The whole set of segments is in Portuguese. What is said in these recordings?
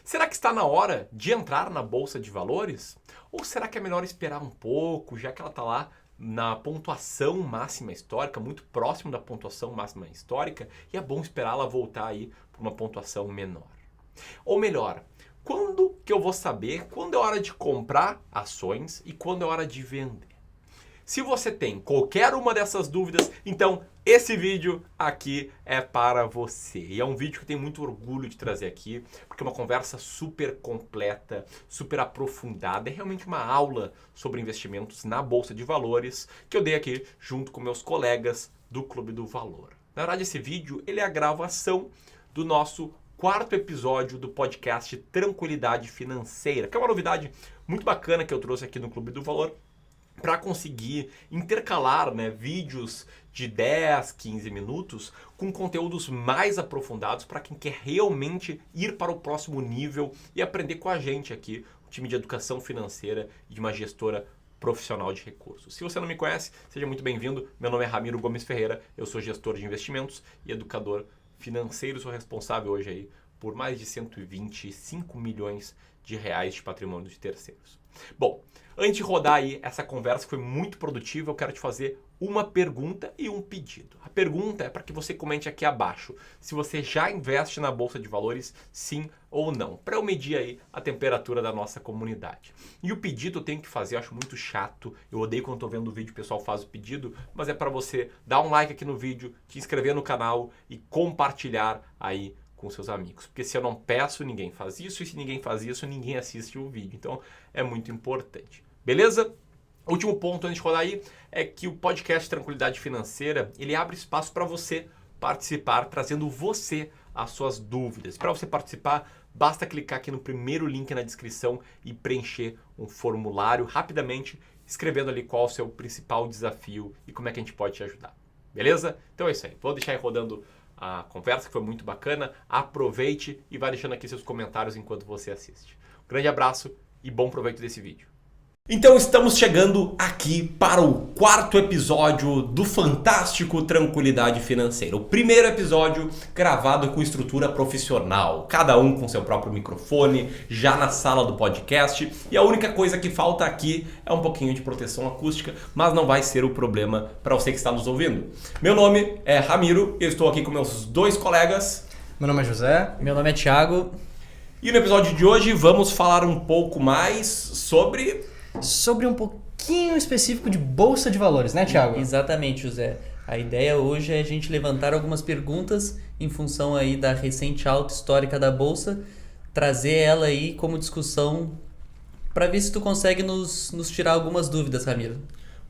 Será que está na hora de entrar na Bolsa de Valores? Ou será que é melhor esperar um pouco, já que ela está lá na pontuação máxima histórica, muito próximo da pontuação máxima histórica, e é bom esperar ela voltar aí para uma pontuação menor? Ou melhor, quando que eu vou saber quando é hora de comprar ações e quando é hora de vender? Se você tem qualquer uma dessas dúvidas, então esse vídeo aqui é para você. E é um vídeo que eu tenho muito orgulho de trazer aqui, porque é uma conversa super completa, super aprofundada. É realmente uma aula sobre investimentos na Bolsa de Valores que eu dei aqui junto com meus colegas do Clube do Valor. Na verdade, esse vídeo ele é a gravação do nosso quarto episódio do podcast Tranquilidade Financeira, que é uma novidade muito bacana que eu trouxe aqui no Clube do Valor, para conseguir intercalar vídeos de 10, 15 minutos com conteúdos mais aprofundados para quem quer realmente ir para o próximo nível e aprender com a gente aqui, o time de educação financeira e de uma gestora profissional de recursos. Se você não me conhece, seja muito bem-vindo. Meu nome é Ramiro Gomes Ferreira, eu sou gestor de investimentos e educador financeiro. Sou responsável hoje aí por mais de 125 milhões de reais de patrimônio de terceiros. Bom, antes de rodar aí essa conversa que foi muito produtiva, eu quero te fazer uma pergunta e um pedido. A pergunta é para que você comente aqui abaixo se você já investe na Bolsa de Valores, sim ou não, para eu medir aí a temperatura da nossa comunidade. E o pedido eu tenho que fazer, eu acho muito chato, eu odeio quando estou vendo o vídeo, o pessoal faz o pedido, mas é para você dar um like aqui no vídeo, te inscrever no canal e compartilhar aí com seus amigos. Porque se eu não peço, ninguém faz isso, e se ninguém faz isso, ninguém assiste o vídeo. Então é muito importante. Beleza? O último ponto antes de rodar aí é que o podcast Tranquilidade Financeira, ele abre espaço para você participar, trazendo você as suas dúvidas. Para você participar, basta clicar aqui no primeiro link na descrição e preencher um formulário rapidamente, escrevendo ali qual é o seu principal desafio e como é que a gente pode te ajudar. Beleza? Então é isso aí. Vou deixar aí rodando a conversa, que foi muito bacana. Aproveite e vai deixando aqui seus comentários enquanto você assiste. Um grande abraço e bom proveito desse vídeo. Então estamos chegando aqui para o quarto episódio do fantástico Tranquilidade Financeira. O primeiro episódio gravado com estrutura profissional, cada um com seu próprio microfone, já na sala do podcast. E a única coisa que falta aqui é um pouquinho de proteção acústica, mas não vai ser o problema para você que está nos ouvindo. Meu nome é Ramiro, eu estou aqui com meus dois colegas. Meu nome é José. Meu nome é Thiago. E no episódio de hoje vamos falar um pouco mais sobre um pouquinho específico de Bolsa de Valores, né, Thiago? Exatamente, José. A ideia hoje é a gente levantar algumas perguntas em função aí da recente alta histórica da Bolsa, trazer ela aí como discussão para ver se tu consegue nos tirar algumas dúvidas, Ramiro.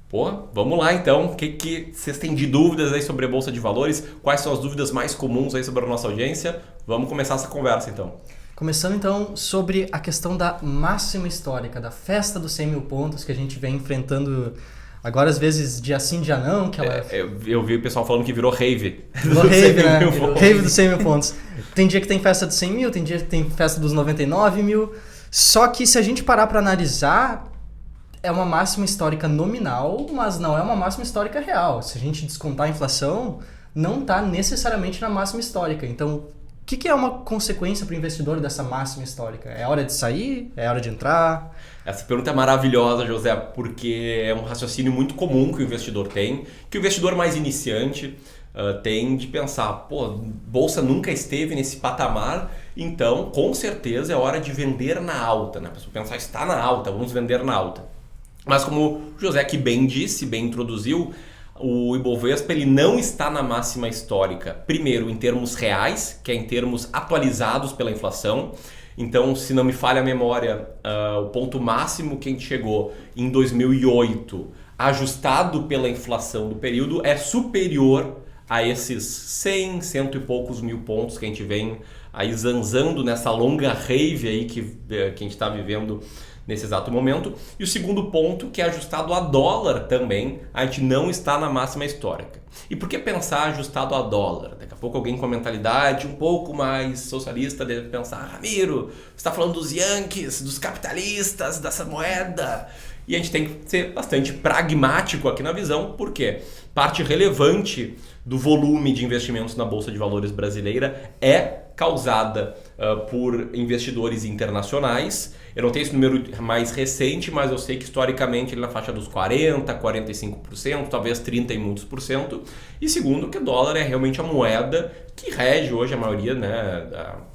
Pô, vamos lá então. O que vocês têm de dúvidas aí sobre a Bolsa de Valores? Quais são as dúvidas mais comuns aí sobre a nossa audiência? Vamos começar essa conversa então. Começando então sobre a questão da máxima histórica, da festa dos 100 mil pontos que a gente vem enfrentando agora às vezes dia sim, dia não. Que ela... eu vi o pessoal falando que virou rave. Virou rave, né? Rave dos 100 mil pontos. Tem dia que tem festa dos 100 mil, tem dia que tem festa dos 99 mil. Só que se a gente parar para analisar, é uma máxima histórica nominal, mas não é uma máxima histórica real. Se a gente descontar a inflação, não está necessariamente na máxima histórica. Então, o que é uma consequência para o investidor dessa máxima histórica? É hora de sair? É hora de entrar? Essa pergunta é maravilhosa, José, porque é um raciocínio muito comum que o investidor tem, que o investidor mais iniciante tem de pensar, bolsa nunca esteve nesse patamar, então com certeza é hora de vender na alta, né? A pessoa pensar, está na alta, vamos vender na alta. Mas como o José aqui bem disse, bem introduziu, o Ibovespa ele não está na máxima histórica, primeiro em termos reais, que é em termos atualizados pela inflação. Então, se não me falha a memória, o ponto máximo que a gente chegou em 2008, ajustado pela inflação do período, é superior a esses 100 e poucos mil pontos que a gente vem aí zanzando nessa longa rave aí que a gente está vivendo nesse exato momento. E o segundo ponto, que é ajustado a dólar também, a gente não está na máxima histórica. E por que pensar ajustado a dólar? Daqui a pouco alguém com a mentalidade um pouco mais socialista deve pensar, Ramiro, você está falando dos Yankees, dos capitalistas, dessa moeda. E a gente tem que ser bastante pragmático aqui na visão, porque parte relevante do volume de investimentos na Bolsa de Valores brasileira é causada por investidores internacionais. Eu não tenho esse número mais recente, mas eu sei que historicamente ele é na faixa dos 40%, 45%, talvez 30% e muitos por cento. E segundo, que o dólar é realmente a moeda que rege hoje a maioria, né?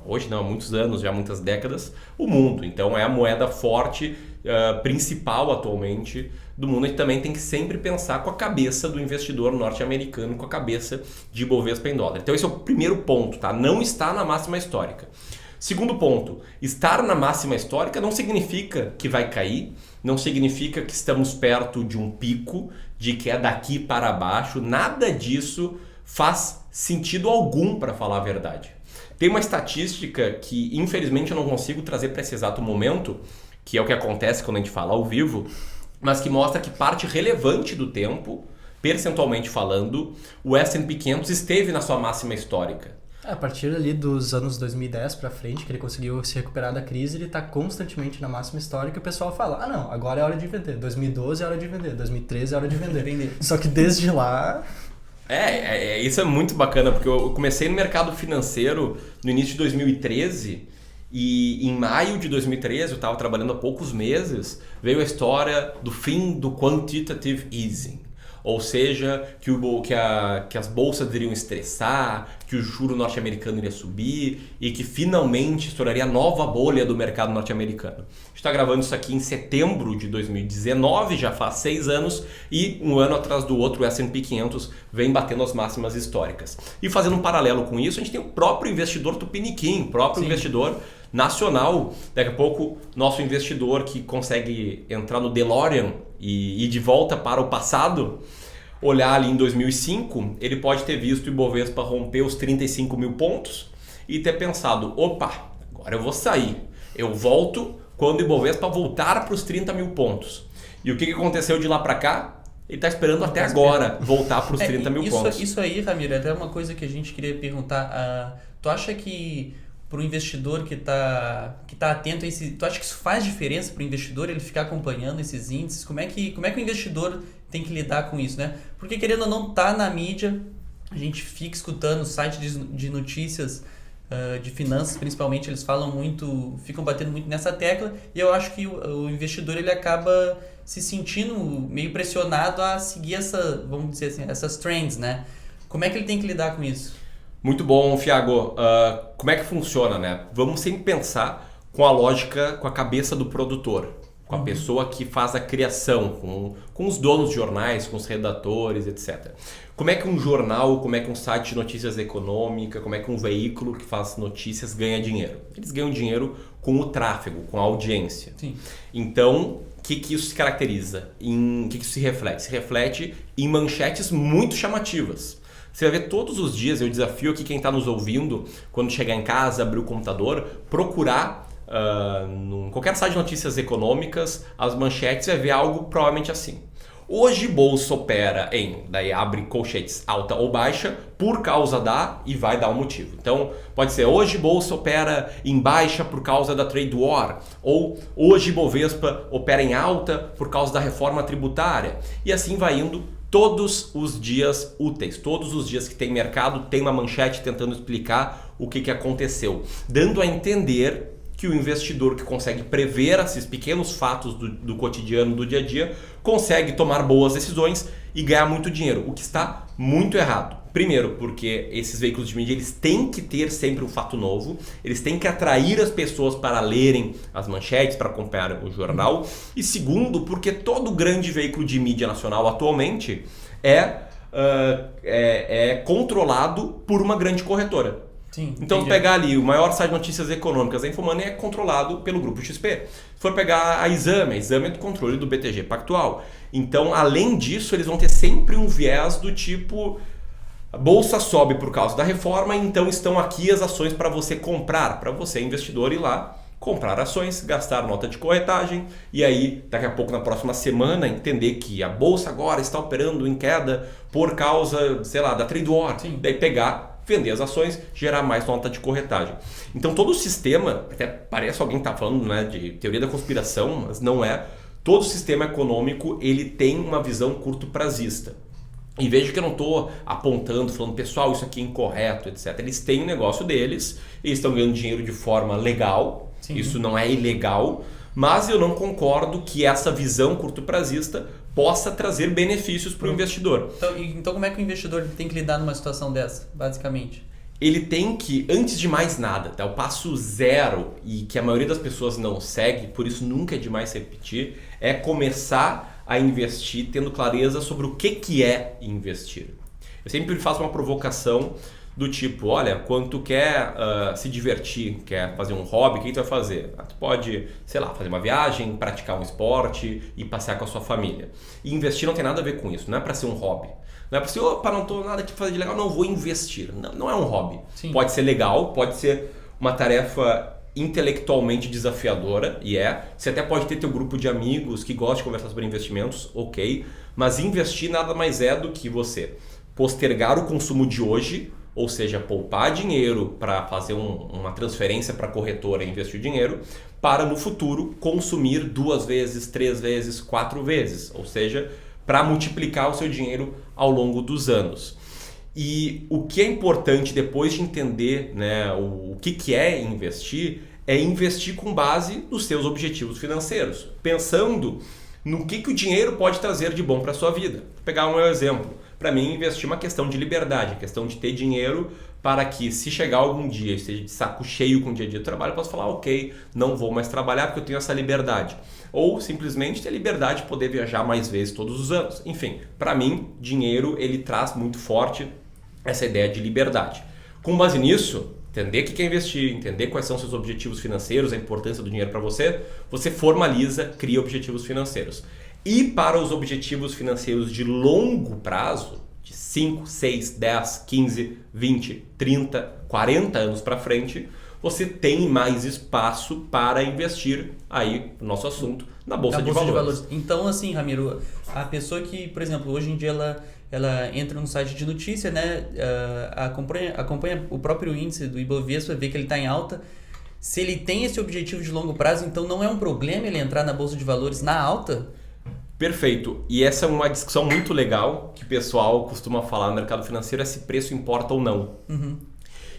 Hoje não, há muitos anos, já há muitas décadas, o mundo. Então é a moeda forte, principal atualmente do mundo. A gente também tem que sempre pensar com a cabeça do investidor norte-americano, com a cabeça de Ibovespa em dólar. Então esse é o primeiro ponto, tá? Não está na máxima histórica. Segundo ponto, estar na máxima histórica não significa que vai cair, não significa que estamos perto de um pico, de que é daqui para baixo, nada disso faz sentido algum, para falar a verdade. Tem uma estatística que infelizmente eu não consigo trazer para esse exato momento, que é o que acontece quando a gente fala ao vivo, mas que mostra que parte relevante do tempo, percentualmente falando, o S&P 500 esteve na sua máxima histórica. A partir ali dos anos 2010 para frente, que ele conseguiu se recuperar da crise, ele está constantemente na máxima histórica e o pessoal fala, não, agora é hora de vender, 2012 é hora de vender, 2013 é hora de vender. Só que desde lá... Isso é muito bacana, porque eu comecei no mercado financeiro no início de 2013 e em maio de 2013, eu estava trabalhando há poucos meses, veio a história do fim do quantitative easing. Ou seja, que as bolsas iriam estressar, que o juro norte-americano iria subir e que finalmente estouraria a nova bolha do mercado norte-americano. A gente está gravando isso aqui em setembro de 2019, já faz 6 anos, e um ano atrás do outro o S&P 500 vem batendo as máximas históricas. E fazendo um paralelo com isso, a gente tem o próprio investidor tupiniquim, o próprio investidor nacional. Daqui a pouco, nosso investidor que consegue entrar no DeLorean e ir de volta para o passado, olhar ali em 2005, ele pode ter visto o Ibovespa romper os 35 mil pontos e ter pensado, opa, agora eu vou sair, eu volto quando o Ibovespa voltar para os 30 mil pontos. E o que aconteceu de lá para cá? Ele está esperando até agora voltar para os 30 mil pontos. Isso aí, Ramiro, é até uma coisa que a gente queria perguntar. Tu acha que para o investidor que tá atento a esse... Tu acha que isso faz diferença para o investidor, ele ficar acompanhando esses índices? Como é que o investidor tem que lidar com isso, né? Porque querendo ou não, tá na mídia, a gente fica escutando sites de notícias, de finanças principalmente, eles falam muito, ficam batendo muito nessa tecla, e eu acho que o investidor ele acaba se sentindo meio pressionado a seguir vamos dizer assim, essas trends, né? Como é que ele tem que lidar com isso? Muito bom, Fiago. Como é que funciona, né? Vamos sempre pensar com a lógica, com a cabeça do produtor, com a pessoa que faz a criação, com os donos de jornais, com os redatores, etc. Como é que um jornal, como é que um site de notícias econômica, como é que um veículo que faz notícias ganha dinheiro? Eles ganham dinheiro com o tráfego, com a audiência. Sim. Então, o que isso se caracteriza? O que isso se reflete? Se reflete em manchetes muito chamativas. Você vai ver todos os dias, eu desafio aqui quem está nos ouvindo, quando chegar em casa, abrir o computador, procurar em qualquer site de notícias econômicas, as manchetes, vai ver algo provavelmente assim. Hoje bolsa opera em, daí abre colchetes, alta ou baixa, por causa da, e vai dar um motivo. Então pode ser, hoje bolsa opera em baixa por causa da trade war, ou hoje Bovespa opera em alta por causa da reforma tributária, e assim vai indo. Todos os dias úteis, todos os dias que tem mercado, tem uma manchete tentando explicar o que aconteceu, dando a entender que o investidor que consegue prever esses pequenos fatos do cotidiano, do dia a dia, consegue tomar boas decisões e ganhar muito dinheiro, o que está muito errado. Primeiro, porque esses veículos de mídia eles têm que ter sempre um fato novo, eles têm que atrair as pessoas para lerem as manchetes, para acompanhar o jornal. E segundo, porque todo grande veículo de mídia nacional atualmente é controlado por uma grande corretora. Sim, então, se pegar ali o maior site de notícias econômicas, a Infomoney é controlado pelo Grupo XP. Se for pegar a Exame é do controle do BTG Pactual. Então, além disso, eles vão ter sempre um viés do tipo... A bolsa sobe por causa da reforma, então estão aqui as ações para você comprar, para você, investidor, ir lá, comprar ações, gastar nota de corretagem e aí, daqui a pouco, na próxima semana, entender que a bolsa agora está operando em queda por causa, sei lá, da trade war. Sim. Daí pegar, vender as ações, gerar mais nota de corretagem. Então todo o sistema, até parece alguém que está falando, né, de teoria da conspiração, mas não é. Todo o sistema econômico ele tem uma visão curto prazista. E veja que eu não estou apontando, falando, pessoal, isso aqui é incorreto, etc. Eles têm o negócio deles, eles estão ganhando dinheiro de forma legal, Sim. Isso não é ilegal, mas eu não concordo que essa visão curto-prazista possa trazer benefícios para o investidor. Então como é que o investidor tem que lidar numa situação dessa, basicamente? Ele tem que, antes de mais nada, tá? O passo zero, e que a maioria das pessoas não segue, por isso nunca é demais repetir, é começar a investir tendo clareza sobre o que é investir. Eu sempre faço uma provocação do tipo, olha, quando tu quer se divertir, quer fazer um hobby, o que tu vai fazer? Tu pode, sei lá, fazer uma viagem, praticar um esporte e passear com a sua família. E investir não tem nada a ver com isso, não é para ser um hobby. Não é para ser, opa, não tô nada que fazer de legal, não vou investir. Não é um hobby. Sim. Pode ser legal, pode ser uma tarefa intelectualmente desafiadora, e você até pode ter teu grupo de amigos que gostam de conversar sobre investimentos, ok, mas investir nada mais é do que você postergar o consumo de hoje, ou seja, poupar dinheiro para fazer uma transferência para a corretora e investir o dinheiro, para no futuro consumir 2 vezes, 3 vezes, 4 vezes, ou seja, para multiplicar o seu dinheiro ao longo dos anos. E o que é importante depois de entender, né, o que é investir com base nos seus objetivos financeiros, pensando no que o dinheiro pode trazer de bom para a sua vida. Vou pegar um exemplo. Para mim, investir é uma questão de liberdade, questão de ter dinheiro para que, se chegar algum dia e esteja de saco cheio com o dia a dia do trabalho, eu posso falar, ok, não vou mais trabalhar porque eu tenho essa liberdade. Ou simplesmente ter a liberdade de poder viajar mais vezes todos os anos. Enfim, para mim, dinheiro ele traz muito forte essa ideia de liberdade. Com base nisso, entender o que é investir, entender quais são seus objetivos financeiros, a importância do dinheiro para você, você formaliza, cria objetivos financeiros. E para os objetivos financeiros de longo prazo, de 5, 6, 10, 15, 20, 30, 40 anos para frente, você tem mais espaço para investir, aí, no nosso assunto, na Bolsa de Valores. Então, assim, Ramiro, a pessoa que, por exemplo, hoje em dia ela entra num site de notícia, né, acompanha o próprio índice do Ibovespa, vê que ele está em alta. Se ele tem esse objetivo de longo prazo, então não é um problema ele entrar na Bolsa de Valores na alta? Perfeito. E essa é uma discussão muito legal que o pessoal costuma falar no mercado financeiro, é se preço importa ou não. Uhum.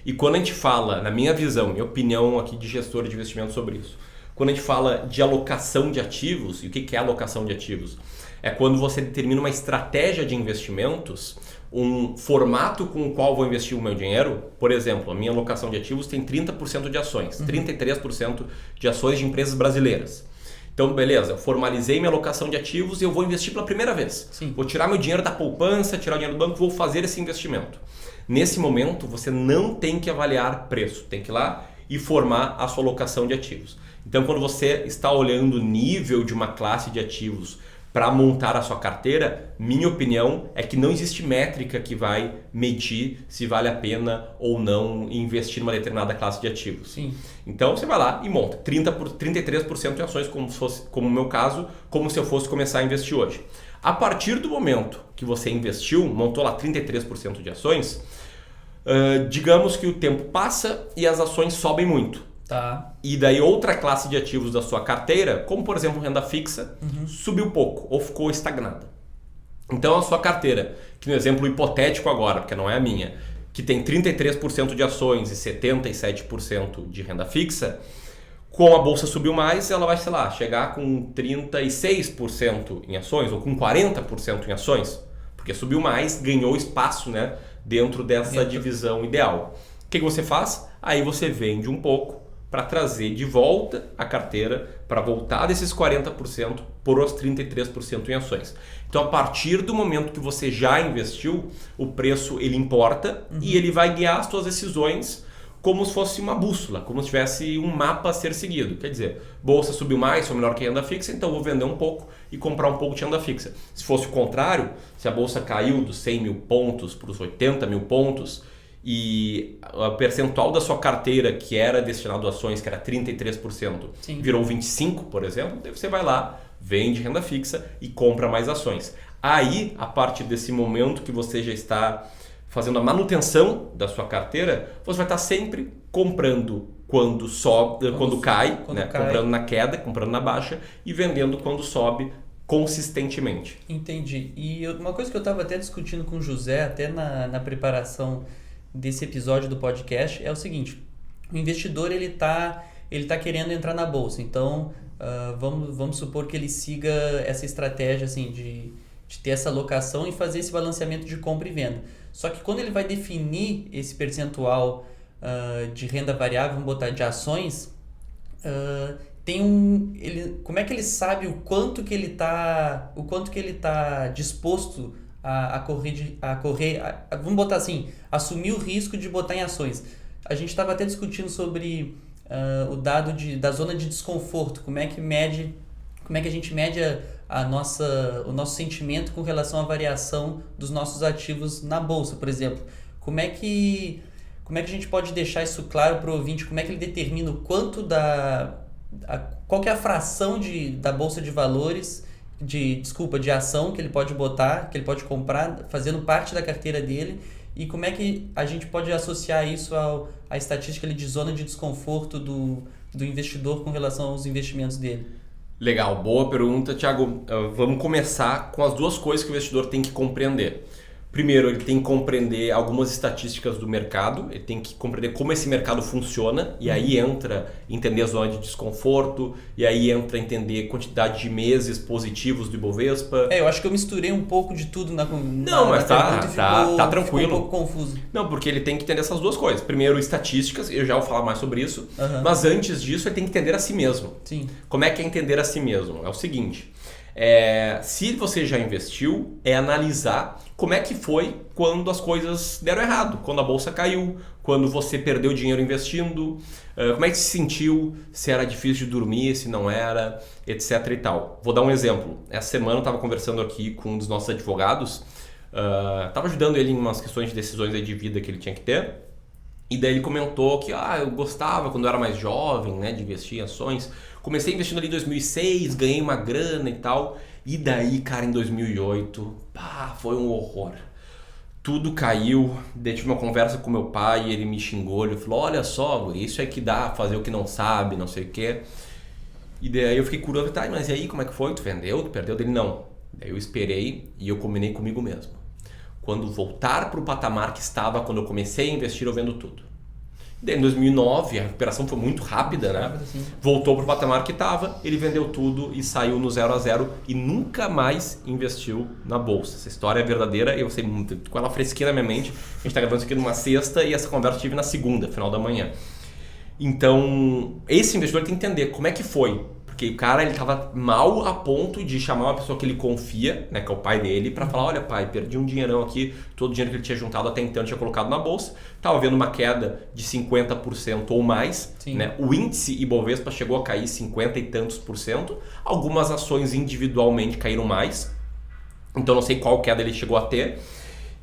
E quando a gente fala, na minha visão, minha opinião aqui de gestor de investimento sobre isso, quando a gente fala de alocação de ativos, e o que é alocação de ativos? É quando você determina uma estratégia de investimentos, um formato com o qual vou investir o meu dinheiro. Por exemplo, a minha alocação de ativos tem 30% de ações, 33% de ações de empresas brasileiras. Então, beleza, eu formalizei minha alocação de ativos e eu vou investir pela primeira vez. Sim. Vou tirar meu dinheiro da poupança, tirar o dinheiro do banco, vou fazer esse investimento. Nesse momento, você não tem que avaliar preço, tem que ir lá e formar a sua alocação de ativos. Então, quando você está olhando o nível de uma classe de ativos para montar a sua carteira, minha opinião é que não existe métrica que vai medir se vale a pena ou não investir numa determinada classe de ativos. Sim. Então você vai lá e monta 33% de ações, como o meu caso, como se eu fosse começar a investir hoje. A partir do momento que você investiu, montou lá 33% de ações, digamos que o tempo passa e as ações sobem muito. Tá. E daí outra classe de ativos da sua carteira, como por exemplo renda fixa, subiu pouco ou ficou estagnada. Então a sua carteira, que no exemplo hipotético agora, porque não é a minha, que tem 33% de ações e 77% de renda fixa, com a bolsa subiu mais, ela vai, sei lá, chegar com 36% em ações ou com 40% em ações, porque subiu mais, ganhou espaço, né, dentro dessa divisão ideal. O que você faz? Aí você vende um pouco para trazer de volta a carteira, para voltar desses 40% por os 33% em ações. Então, a partir do momento que você já investiu, o preço ele importa e ele vai guiar as suas decisões como se fosse uma bússola, como se tivesse um mapa a ser seguido. Quer dizer, bolsa subiu mais, foi melhor que a renda fixa, então vou vender um pouco e comprar um pouco de renda fixa. Se fosse o contrário, se a bolsa caiu dos 100 mil pontos para os 80 mil pontos, e o percentual da sua carteira que era destinado a ações, que era 33%, Sim. virou 25%, por exemplo, daí você vai lá, vende renda fixa e compra mais ações. Aí, a partir desse momento que você já está fazendo a manutenção da sua carteira, você vai estar sempre comprando quando cai, Quando né? cai. Comprando na queda, comprando na baixa e vendendo quando sobe consistentemente. Entendi. E uma coisa que eu estava até discutindo com o José, até na preparação desse episódio do podcast, é o seguinte: o investidor ele tá querendo entrar na bolsa, então vamos supor que ele siga essa estratégia assim, de ter essa alocação e fazer esse balanceamento de compra e venda. Só que quando ele vai definir esse percentual de renda variável, vamos botar de ações, como é que ele sabe o quanto que ele tá disposto a correr, vamos botar assim, assumir o risco de botar em ações. A gente estava até discutindo sobre o dado da zona de desconforto, como é que a gente mede o nosso sentimento com relação à variação dos nossos ativos na bolsa, por exemplo. Como é que a gente pode deixar isso claro para o ouvinte? Como é que ele determina o quanto qual que é a fração da bolsa de valores, de ação que ele pode botar, que ele pode comprar, fazendo parte da carteira dele, e como é que a gente pode associar isso à estatística de zona de desconforto do investidor com relação aos investimentos dele? Legal, boa pergunta, Thiago. Vamos começar com as duas coisas que o investidor tem que compreender. Primeiro, ele tem que compreender algumas estatísticas do mercado, ele tem que compreender como esse mercado funciona, e aí entra entender a zona de desconforto, e aí entra entender quantidade de meses positivos do Ibovespa. Eu acho que eu misturei um pouco de tudo Não, mas tá tranquilo. Ficou um pouco confuso. Não, porque ele tem que entender essas duas coisas. Primeiro, estatísticas, eu já vou falar mais sobre isso, mas antes disso ele tem que entender a si mesmo. Sim. Como é que é entender a si mesmo? É o seguinte... se você já investiu, é analisar como é que foi quando as coisas deram errado, quando a bolsa caiu, quando você perdeu dinheiro investindo, como é que se sentiu, se era difícil de dormir, se não era, etc e tal. Vou dar um exemplo. Essa semana eu estava conversando aqui com um dos nossos advogados, estava ajudando ele em umas questões de decisões aí de vida que ele tinha que ter, e daí ele comentou que eu gostava quando eu era mais jovem, né, de investir em ações. Comecei investindo ali em 2006, ganhei uma grana e tal. E daí, cara, em 2008, foi um horror. Tudo caiu. Daí tive uma conversa com meu pai, ele me xingou. Ele falou, olha só, isso é que dá fazer o que não sabe, não sei o quê. E daí eu fiquei curioso, mas e aí, como é que foi? Tu vendeu? Tu perdeu? Dele, não. Daí eu esperei e eu combinei comigo mesmo. Quando voltar para o patamar que estava quando eu comecei a investir, eu vendo tudo. Daí, em 2009, a recuperação foi muito rápida, né? Voltou para o patamar que estava, ele vendeu tudo e saiu no 0 a 0 e nunca mais investiu na bolsa. Essa história é verdadeira, eu sei muito, com ela fresquinha na minha mente. A gente está gravando isso aqui numa sexta e essa conversa eu tive na segunda, final da manhã. Então, esse investidor tem que entender como é que foi. Porque o cara, ele estava mal a ponto de chamar uma pessoa que ele confia, né, que é o pai dele, para falar, olha pai, perdi um dinheirão aqui, todo o dinheiro que ele tinha juntado até então ele tinha colocado na bolsa, estava vendo uma queda de 50% ou mais, né? O índice Ibovespa chegou a cair 50 e tantos %, algumas ações individualmente caíram mais, então não sei qual queda ele chegou a ter,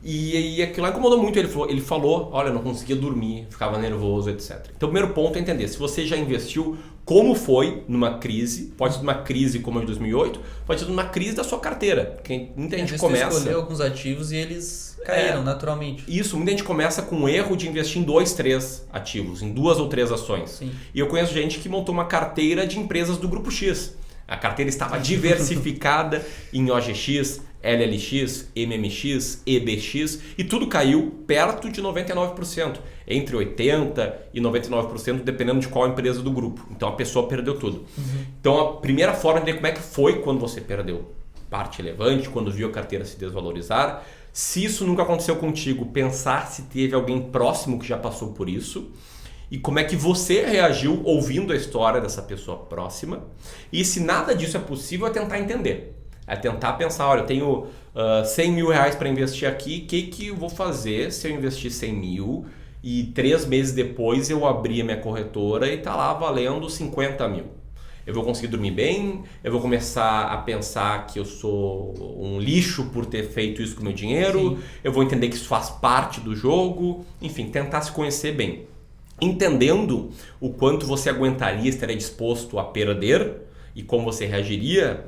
e aquilo lá incomodou muito. Ele falou, olha, eu não conseguia dormir, ficava nervoso, etc. Então o primeiro ponto é entender, se você já investiu, como foi numa crise, pode ser numa crise como a de 2008, pode ser numa crise da sua carteira. Porque muita gente começa... Você escolheu alguns ativos e eles caíram naturalmente. Isso, muita gente começa com o erro de investir em 2, 3 ativos, em 2 ou 3 ações. Sim. E eu conheço gente que montou uma carteira de empresas do Grupo X. A carteira estava diversificada em OGX, LLX, MMX, EBX e tudo caiu perto de 99%, entre 80% e 99%, dependendo de qual empresa do grupo. Então a pessoa perdeu tudo. Então a primeira forma de ver como é que foi quando você perdeu parte relevante, quando viu a carteira se desvalorizar. Se isso nunca aconteceu contigo, pensar se teve alguém próximo que já passou por isso. E como é que você reagiu ouvindo a história dessa pessoa próxima. E se nada disso é possível, é tentar entender. É tentar pensar, olha, eu tenho 100 mil reais para investir aqui, o que eu vou fazer se eu investir 100 mil e 3 meses depois eu abrir a minha corretora e tá lá valendo 50 mil? Eu vou conseguir dormir bem? Eu vou começar a pensar que eu sou um lixo por ter feito isso com o meu dinheiro? Sim. Eu vou entender que isso faz parte do jogo? Enfim, tentar se conhecer bem. Entendendo o quanto você aguentaria, estaria disposto a perder e como você reagiria,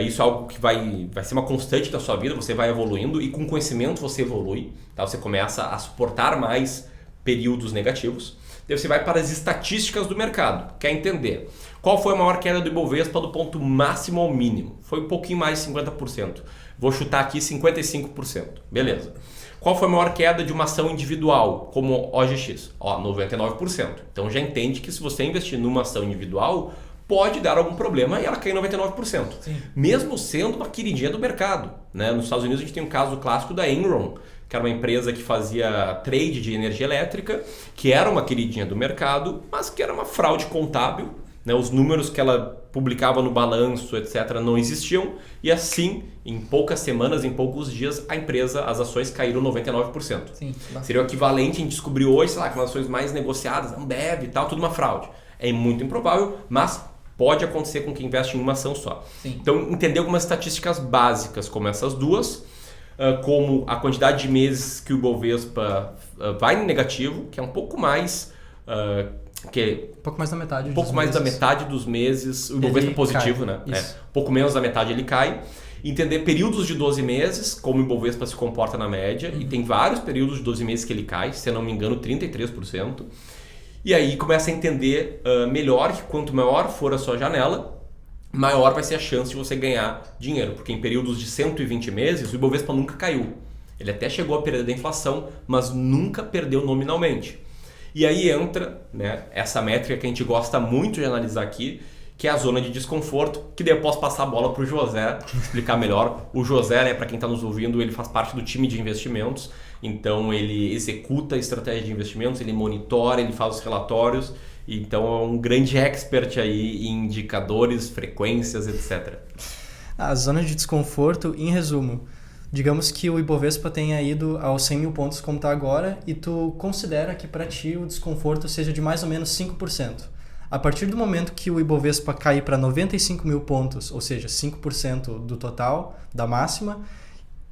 isso é algo que vai ser uma constante da sua vida, você vai evoluindo e com conhecimento você evolui, tá? Você começa a suportar mais períodos negativos. Daí você vai para as estatísticas do mercado, quer entender Qual foi a maior queda do Ibovespa do ponto máximo ao mínimo? Foi um pouquinho mais de 50%. Vou chutar aqui 55%. Beleza. Qual foi a maior queda de uma ação individual, como OGX? 99%. Então já entende que se você investir numa ação individual, pode dar algum problema e ela cair 99%. Sim. Mesmo sendo uma queridinha do mercado. Né? Nos Estados Unidos a gente tem um caso clássico da Enron, que era uma empresa que fazia trade de energia elétrica, que era uma queridinha do mercado, mas que era uma fraude contábil. Né? Os números que ela publicava no balanço, etc., não existiam. E assim, em poucas semanas, em poucos dias, as ações caíram 99%. Sim, seria o equivalente a gente descobrir hoje, sei lá, que as ações mais negociadas, Ambev e tal, tudo uma fraude. É muito improvável, mas pode acontecer com quem investe em uma ação só. Sim. Então, entender algumas estatísticas básicas, como essas duas, como a quantidade de meses que o Ibovespa vai em negativo, que é um pouco mais... um pouco mais da metade. Um pouco mais da metade dos meses, o Ibovespa é positivo, né? Um pouco menos da metade ele cai. Entender períodos de 12 meses, como o Ibovespa se comporta na média, e tem vários períodos de 12 meses que ele cai, se eu não me engano, 33%. E aí começa a entender melhor que quanto maior for a sua janela, maior vai ser a chance de você ganhar dinheiro. Porque em períodos de 120 meses, o Ibovespa nunca caiu. Ele até chegou a perder da inflação, mas nunca perdeu nominalmente. E aí entra, né, essa métrica que a gente gosta muito de analisar aqui, que é a zona de desconforto, que daí eu posso passar a bola para o José explicar melhor. O José, né, para quem está nos ouvindo, ele faz parte do time de investimentos, então ele executa a estratégia de investimentos, ele monitora, ele faz os relatórios, então é um grande expert aí em indicadores, frequências, etc. A zona de desconforto, em resumo, digamos que o Ibovespa tenha ido aos 100 mil pontos como está agora e tu considera que para ti o desconforto seja de mais ou menos 5%. A partir do momento que o Ibovespa cair para 95 mil pontos, ou seja, 5% do total, da máxima,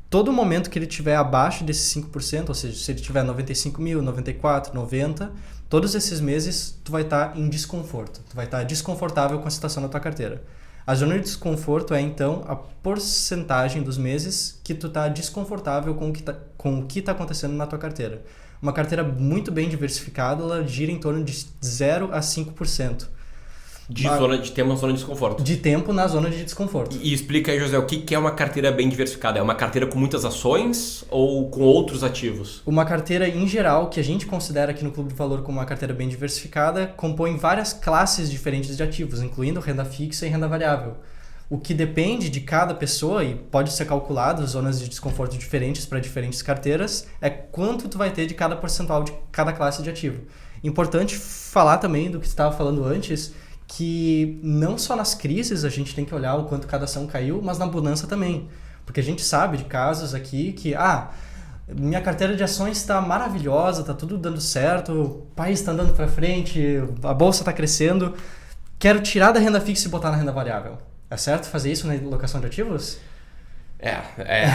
todo momento que ele estiver abaixo desses 5%, ou seja, se ele tiver 95 mil, 94, 90, todos esses meses tu vai estar em desconforto. Tu vai estar desconfortável com a situação da tua carteira. A zona de desconforto é, então, a porcentagem dos meses que tu está desconfortável com o que está acontecendo na tua carteira. Uma carteira muito bem diversificada, ela gira em torno de 0 a 5%. De tempo na zona de desconforto. De tempo na zona de desconforto. E explica aí, José, o que é uma carteira bem diversificada? É uma carteira com muitas ações ou com outros ativos? Uma carteira, em geral, que a gente considera aqui no Clube de Valor como uma carteira bem diversificada, compõe várias classes diferentes de ativos, incluindo renda fixa e renda variável. O que depende de cada pessoa, e pode ser calculado zonas de desconforto diferentes para diferentes carteiras, é quanto tu vai ter de cada percentual de cada classe de ativo. Importante falar também do que você estava falando antes, que não só nas crises a gente tem que olhar o quanto cada ação caiu, mas na bonança também. Porque a gente sabe de casos aqui que, minha carteira de ações está maravilhosa, está tudo dando certo, o país está andando para frente, a bolsa está crescendo, quero tirar da renda fixa e botar na renda variável. É certo fazer isso na alocação de ativos?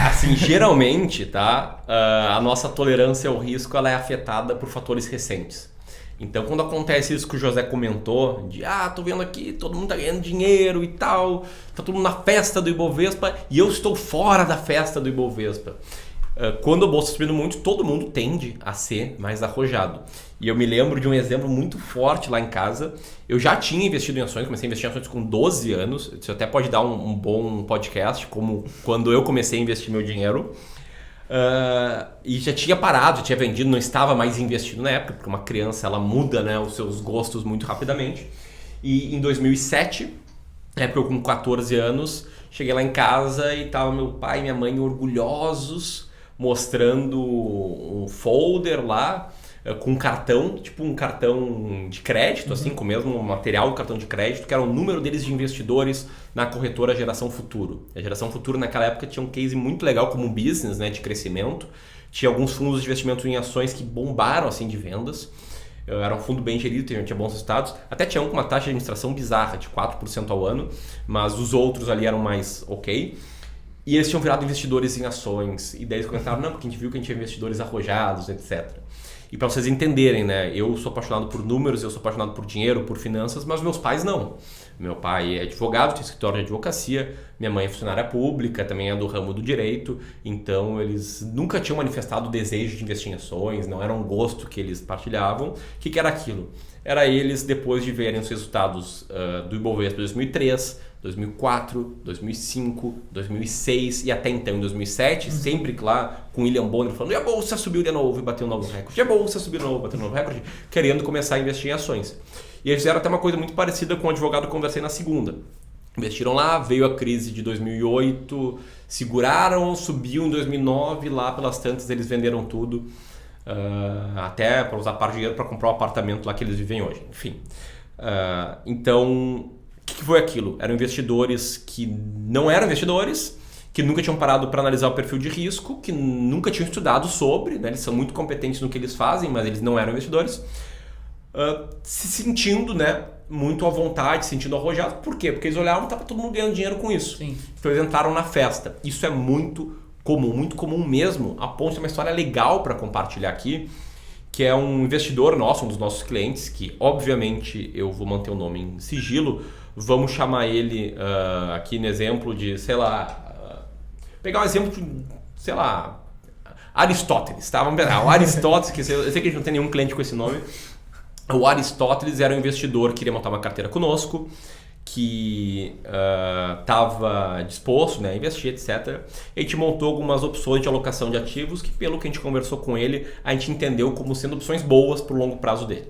Assim, geralmente, tá? A nossa tolerância ao risco ela é afetada por fatores recentes. Então, quando acontece isso que o José comentou, de tô vendo aqui, todo mundo tá ganhando dinheiro e tal, tá todo mundo na festa do Ibovespa e eu estou fora da festa do Ibovespa. Quando a bolsa está subindo muito, todo mundo tende a ser mais arrojado. E eu me lembro de um exemplo muito forte lá em casa. Eu já tinha investido em ações, comecei a investir em ações com 12 anos. Isso até pode dar um bom podcast, como quando eu comecei a investir meu dinheiro. E já tinha parado, já tinha vendido, não estava mais investido na época, porque uma criança ela muda, né, os seus gostos muito rapidamente. E em 2007, na época eu com 14 anos, cheguei lá em casa e tava meu pai e minha mãe orgulhosos, mostrando um folder lá com um cartão, tipo um cartão de crédito, assim, com o mesmo material do cartão de crédito, que era o número deles de investidores na corretora Geração Futuro. A Geração Futuro naquela época tinha um case muito legal como business, né, de crescimento. Tinha alguns fundos de investimento em ações que bombaram assim de vendas. Era um fundo bem gerido, tinha bons resultados. Até tinha um com uma taxa de administração bizarra, de 4% ao ano, mas os outros ali eram mais ok. E eles tinham virado investidores em ações. E daí eles comentaram, não, porque a gente viu que a gente tinha investidores arrojados, etc. E para vocês entenderem, né, eu sou apaixonado por números, eu sou apaixonado por dinheiro, por finanças, mas meus pais não. Meu pai é advogado, tem escritório de advocacia, minha mãe é funcionária pública, também é do ramo do direito, então eles nunca tinham manifestado o desejo de investir em ações, não era um gosto que eles partilhavam. O que era aquilo? Era eles, depois de verem os resultados do Ibovespa 2003, 2004, 2005, 2006 e até então em 2007, sempre lá com William Bonner falando, e a bolsa subiu de novo e bateu um novo recorde, e a bolsa subiu de novo e bateu um novo recorde, querendo começar a investir em ações. E eles fizeram até uma coisa muito parecida com o advogado que conversei na segunda. Investiram lá, veio a crise de 2008, seguraram, subiu em 2009, lá pelas tantas eles venderam tudo, até para usar parte de dinheiro para comprar o apartamento lá que eles vivem hoje. Enfim, então, o que foi aquilo? Eram investidores que não eram investidores, que nunca tinham parado para analisar o perfil de risco, que nunca tinham estudado sobre, né? Eles são muito competentes no que eles fazem, mas eles não eram investidores, se sentindo, né, muito à vontade, se sentindo arrojados. Por quê? Porque eles olhavam e estava todo mundo ganhando dinheiro com isso. Sim. Então eles entraram na festa. Isso é muito comum mesmo, a ponto de uma história legal para compartilhar aqui, que é um investidor nosso, um dos nossos clientes, que obviamente eu vou manter o nome em sigilo, vamos chamar ele aqui no exemplo de, sei lá, pegar um exemplo de, sei lá, Aristóteles, tá? Vamos ver, o Aristóteles, que eu sei que a gente não tem nenhum cliente com esse nome. O Aristóteles era um investidor que queria montar uma carteira conosco, que estava disposto, né, a investir, etc. A gente montou algumas opções de alocação de ativos que, pelo que a gente conversou com ele, a gente entendeu como sendo opções boas para o longo prazo dele.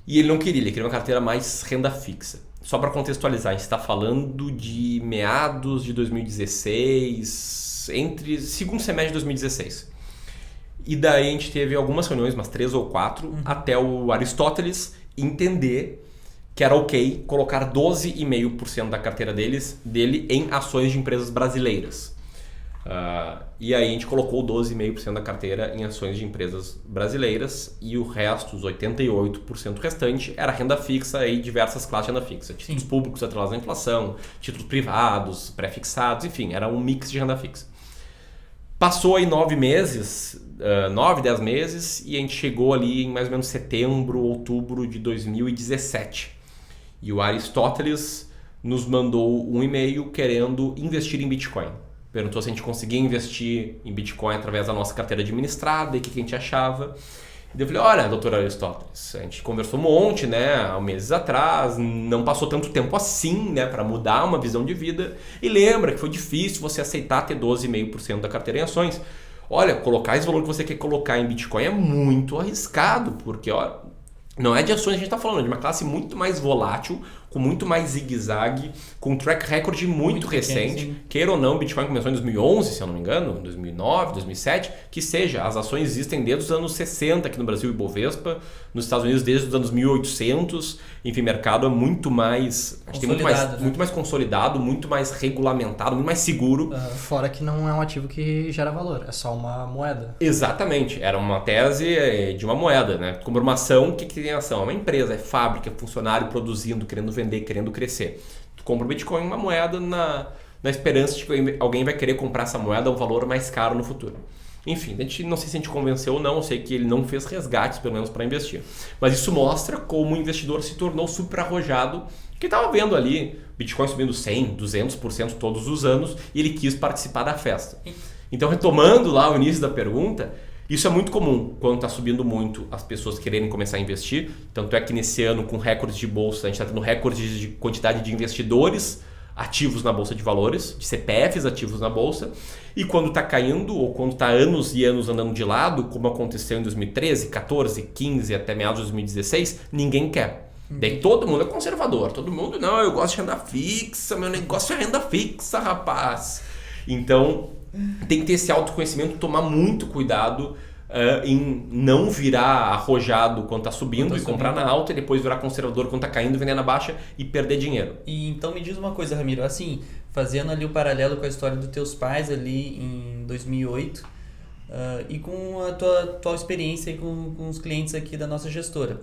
E ele não queria, ele queria uma carteira mais renda fixa. Só para contextualizar, a gente está falando de meados de 2016, entre segundo semestre de 2016. E daí a gente teve algumas reuniões, umas 3 ou 4, até o Aristóteles entender que era ok colocar 12,5% da carteira dele em ações de empresas brasileiras. E aí a gente colocou 12,5% da carteira em ações de empresas brasileiras e o resto, os 88% restante, era renda fixa e diversas classes de renda fixa. Títulos públicos atrelados à inflação, títulos privados, pré-fixados, enfim, era um mix de renda fixa. Passou aí 9 meses, 9, 10 meses, e a gente chegou ali em mais ou menos setembro, outubro de 2017. E o Aristóteles nos mandou um e-mail querendo investir em Bitcoin. Perguntou se a gente conseguia investir em Bitcoin através da nossa carteira administrada e o que a gente achava. E eu falei, olha, doutor Aristóteles, a gente conversou um monte, né, há meses atrás, não passou tanto tempo assim, né, para mudar uma visão de vida. E lembra que foi difícil você aceitar ter 12,5% da carteira em ações. Olha, colocar esse valor que você quer colocar em Bitcoin é muito arriscado, porque ó, não é de ações que a gente está falando, é de uma classe muito mais volátil, com muito mais zigue-zague, com um track record muito recente. Pequeno, queira ou não, o Bitcoin começou em 2011, se eu não me engano, 2009, 2007, que seja, as ações existem desde os anos 60 aqui no Brasil, Ibovespa, nos Estados Unidos desde os anos 1800, enfim, o mercado é muito mais, acho que muito mais consolidado, muito mais regulamentado, muito mais seguro. Fora que não é um ativo que gera valor, é só uma moeda. Exatamente, era uma tese de uma moeda, né? Como uma ação, o que tem ação? É uma empresa, é fábrica, é funcionário produzindo, querendo vender, querendo crescer. Tu compra o Bitcoin, uma moeda na esperança de que alguém vai querer comprar essa moeda a um valor mais caro no futuro. Enfim, a gente não sei se a gente convenceu ou não, eu sei que ele não fez resgates, pelo menos para investir. Mas isso mostra como o investidor se tornou super arrojado, que estava vendo ali Bitcoin subindo 100%, 200% todos os anos, e ele quis participar da festa. Então, retomando lá o início da pergunta, isso é muito comum quando está subindo muito as pessoas quererem começar a investir. Tanto é que nesse ano, com recordes de bolsa, a gente está tendo recordes de quantidade de investidores ativos na bolsa de valores, de CPFs ativos na bolsa, e quando está caindo ou quando está anos e anos andando de lado, como aconteceu em 2013, 14, 15 até meados de 2016, ninguém quer. Daí todo mundo é conservador, todo mundo, não, eu gosto de renda fixa, meu negócio é renda fixa, rapaz. Então tem que ter esse autoconhecimento, tomar muito cuidado em não virar arrojado quando está subindo e comprar na alta e depois virar conservador quando está caindo, vender na baixa e perder dinheiro. E então me diz uma coisa, Ramiro, assim, fazendo ali o paralelo com a história dos teus pais ali em 2008 e com a tua experiência aí com os clientes aqui da nossa gestora.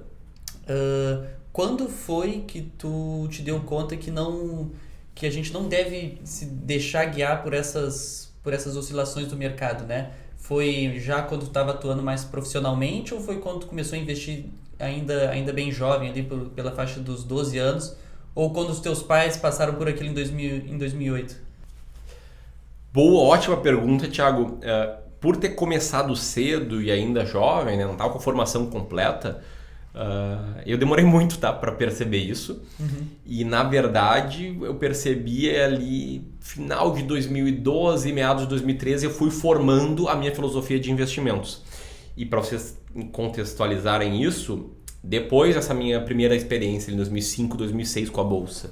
Quando foi que tu te deu conta que a gente não deve se deixar guiar por essas oscilações do mercado, né? Foi já quando tu estava atuando mais profissionalmente ou foi quando tu começou a investir ainda bem jovem, ali pela faixa dos 12 anos, Ou quando os teus pais passaram por aquilo em 2008? Boa, ótima pergunta, Thiago. Por ter começado cedo e ainda jovem, né, não estava com a formação completa, eu demorei muito, tá, para perceber isso. E, na verdade, eu percebi ali final de 2012, meados de 2013, eu fui formando a minha filosofia de investimentos. E para vocês contextualizarem isso, depois dessa minha primeira experiência em 2005, 2006 com a Bolsa,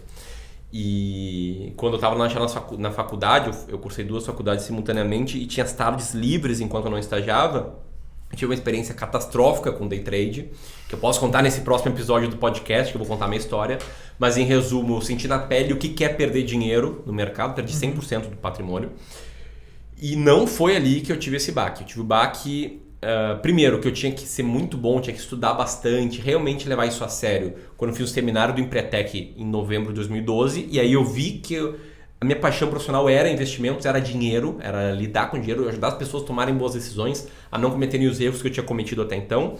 e quando eu estava na faculdade, eu cursei 2 faculdades simultaneamente e tinha as tardes livres enquanto eu não estagiava, eu tive uma experiência catastrófica com day trade, que eu posso contar nesse próximo episódio do podcast, que eu vou contar a minha história, mas em resumo, eu senti na pele o que é perder dinheiro no mercado, perdi 100% do patrimônio, e não foi ali que eu tive esse baque. Eu tive o baque... primeiro, que eu tinha que ser muito bom, tinha que estudar bastante, realmente levar isso a sério. Quando eu fiz o seminário do Empretec em novembro de 2012, e aí eu vi que a minha paixão profissional era investimentos, era dinheiro, era lidar com dinheiro, ajudar as pessoas a tomarem boas decisões, a não cometerem os erros que eu tinha cometido até então,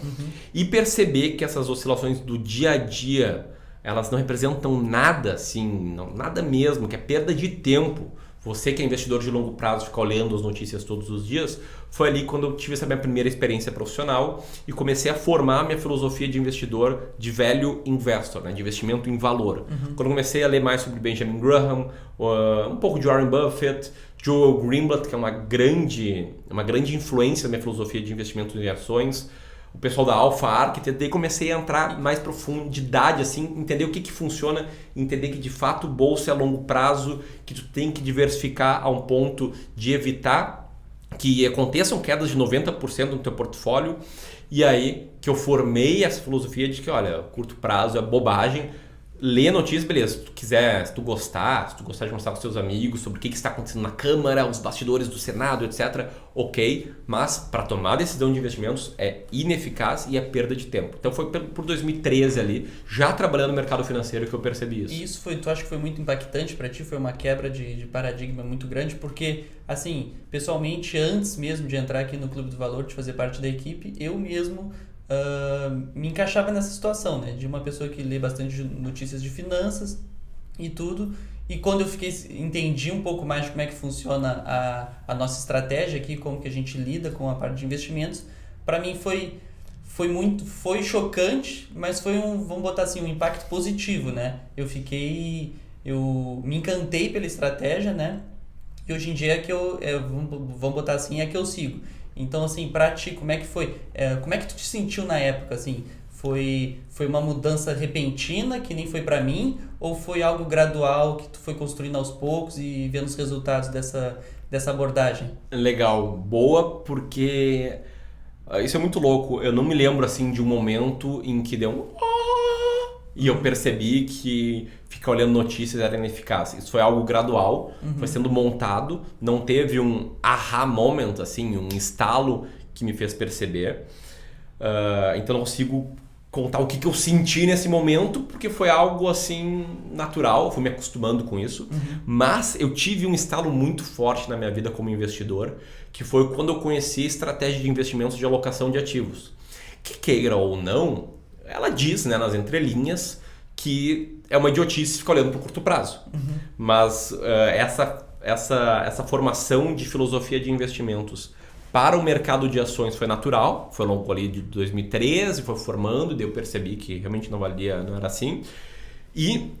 e perceber que essas oscilações do dia a dia, elas não representam nada assim, nada mesmo, que é perda de tempo. Você que é investidor de longo prazo, fica olhando as notícias todos os dias, foi ali quando eu tive essa minha primeira experiência profissional e comecei a formar a minha filosofia de investidor, de value investor, né, de investimento em valor. Quando eu comecei a ler mais sobre Benjamin Graham, um pouco de Warren Buffett, Joel Greenblatt, que é uma grande influência na minha filosofia de investimento em ações, o pessoal da Alpha Architect, daí comecei a entrar mais profundidade, assim, entender o que funciona, entender que de fato bolsa é a longo prazo, que tu tem que diversificar a um ponto de evitar que aconteçam quedas de 90% no teu portfólio. E aí que eu formei essa filosofia de que, olha, curto prazo é bobagem. Lê notícias, beleza, se tu quiser, se tu gostar de mostrar com seus amigos sobre o que está acontecendo na Câmara, os bastidores do Senado, etc, ok, mas para tomar decisão de investimentos é ineficaz e é perda de tempo. Então foi por 2013 ali, já trabalhando no mercado financeiro, que eu percebi isso. E isso foi, tu acha que foi muito impactante para ti? Foi uma quebra de paradigma muito grande? Porque, assim, pessoalmente, antes mesmo de entrar aqui no Clube do Valor, de fazer parte da equipe, eu mesmo... me encaixava nessa situação, né? De uma pessoa que lê bastante notícias de finanças e tudo, e quando eu entendi um pouco mais de como é que funciona a nossa estratégia aqui, como que a gente lida com a parte de investimentos, para mim foi chocante, mas foi vamos botar assim, um impacto positivo, né? Eu me encantei pela estratégia, né? E hoje em dia vamos botar assim, é que eu sigo. Então, assim, pra ti, como é que foi? Como é que tu te sentiu na época, assim? Foi uma mudança repentina, que nem foi pra mim? Ou foi algo gradual, que tu foi construindo aos poucos e vendo os resultados dessa abordagem? Legal, boa, porque isso é muito louco. Eu não me lembro, assim, de um momento em que deu e eu percebi que ficar olhando notícias era ineficaz. Isso foi algo gradual, foi sendo montado, não teve um aha moment, assim, um estalo que me fez perceber. Então não consigo contar o que eu senti nesse momento, porque foi algo assim natural, fui me acostumando com isso. Mas eu tive um estalo muito forte na minha vida como investidor, que foi quando eu conheci a estratégia de investimentos de alocação de ativos. Que queira ou não, ela diz, né, nas entrelinhas, que é uma idiotice ficar olhando para o curto prazo. Mas essa formação de filosofia de investimentos para o mercado de ações foi natural, foi ao longo ali de 2013, foi formando, daí eu percebi que realmente não era assim. E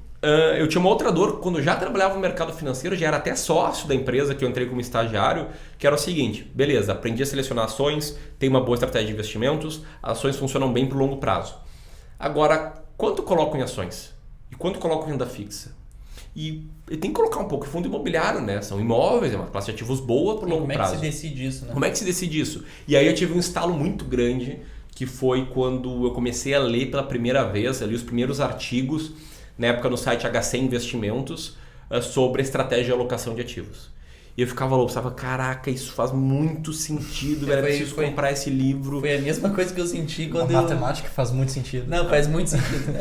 eu tinha uma outra dor, quando eu já trabalhava no mercado financeiro, já era até sócio da empresa que eu entrei como estagiário, que era o seguinte: beleza, aprendi a selecionar ações, tenho uma boa estratégia de investimentos, as ações funcionam bem para o longo prazo. Agora, quanto coloco em ações? E quanto coloco em renda fixa? E tem que colocar um pouco em fundo imobiliário, né? São imóveis, é uma classe de ativos boa para o longo prazo. Como é que se decide isso, né? Como é que se decide isso? E aí eu tive um estalo muito grande, que foi quando eu comecei a ler pela primeira vez, ali os primeiros artigos, na época no site HC Investimentos, sobre a estratégia de alocação de ativos. E eu ficava louco, pensava, caraca, isso faz muito sentido, era preciso comprar esse livro. Foi a mesma coisa que eu senti quando a matemática faz muito sentido. Não, faz muito sentido.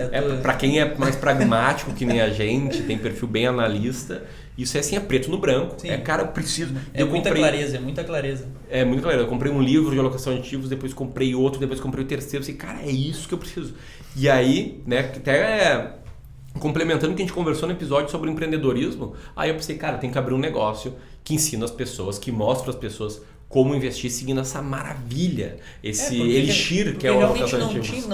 Pra quem é mais pragmático que nem a gente, tem perfil bem analista, isso é assim, é preto no branco. Sim. Cara, eu preciso... Muita clareza. É muita clareza. Eu comprei um livro de alocação de ativos, depois comprei outro, depois comprei o terceiro, assim, cara, é isso que eu preciso. E aí, né, até complementando o que a gente conversou no episódio sobre empreendedorismo, aí eu pensei, cara, tem que abrir um negócio que ensina as pessoas, que mostra as pessoas como investir seguindo essa maravilha, esse elixir que é o alocação de ativos.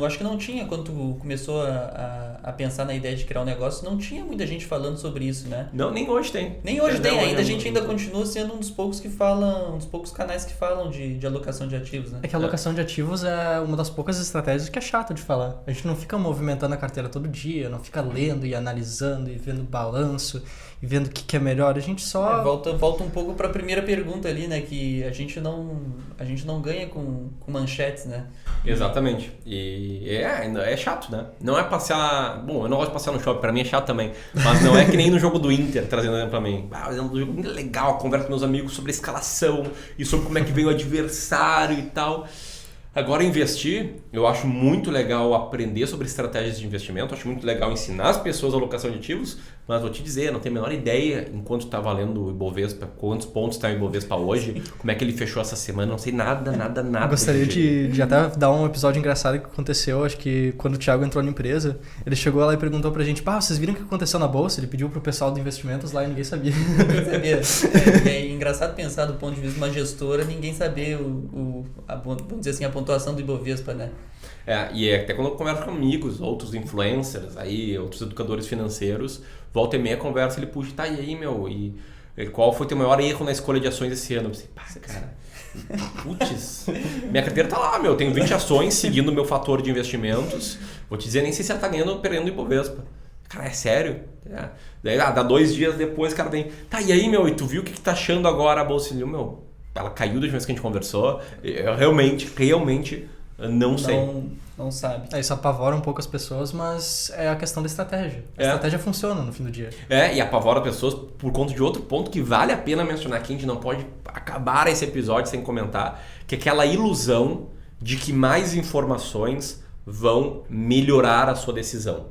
Acho que não tinha, quando tu começou a pensar na ideia de criar um negócio, não tinha muita gente falando sobre isso, né? Não, nem hoje tem. Nem hoje tem, ainda a gente ainda continua sendo um dos poucos que falam, um dos poucos canais que falam de alocação de ativos, né? É que a alocação de ativos é uma das poucas estratégias que é chato de falar. A gente não fica movimentando a carteira todo dia, não fica lendo e analisando e vendo balanço e vendo o que é melhor. A gente só... Volta um pouco para a primeira pergunta ali, né? Que a gente não ganha com manchetes, né? Exatamente. E é chato, né? Não é passear... Bom, eu não gosto de passear no shopping, pra mim é chato também. Mas não é que nem no jogo do Inter, trazendo exemplo pra mim. O jogo do Inter é legal, converso com meus amigos sobre a escalação e sobre como é que vem o adversário e tal. Agora, investir, eu acho muito legal aprender sobre estratégias de investimento, acho muito legal ensinar as pessoas a alocação de ativos, mas vou te dizer, não tenho a menor ideia enquanto está valendo o Ibovespa, quantos pontos está o Ibovespa hoje, como é que ele fechou essa semana, não sei nada. Gostaria de até dar um episódio engraçado que aconteceu, acho que quando o Thiago entrou na empresa, ele chegou lá e perguntou pra gente, vocês viram o que aconteceu na bolsa? Ele pediu pro pessoal do investimentos lá e ninguém sabia. É engraçado pensar do ponto de vista de uma gestora, ninguém saber vamos dizer assim, a pontuação do Ibovespa, né? E até quando eu converso com amigos, outros influencers, aí, outros educadores financeiros, volta e meia conversa, ele puxa, tá, e aí, meu, e qual foi o teu maior erro na escolha de ações esse ano? Eu pensei, cara, putz, minha carteira tá lá, eu tenho 20 ações seguindo o meu fator de investimentos, vou te dizer, nem sei se ela tá ganhando ou perdendo o Ibovespa. Cara, é sério? Daí, dá 2 dias depois, cara, vem, tá, e aí, meu, e tu viu o que tá achando agora a bolsa? Meu, ela caiu da vez que a gente conversou, eu realmente não sei. Não sabe. Isso apavora um pouco as pessoas, mas é a questão da estratégia. A estratégia funciona no fim do dia. E apavora pessoas por conta de outro ponto que vale a pena mencionar, que a gente não pode acabar esse episódio sem comentar, que é aquela ilusão de que mais informações vão melhorar a sua decisão.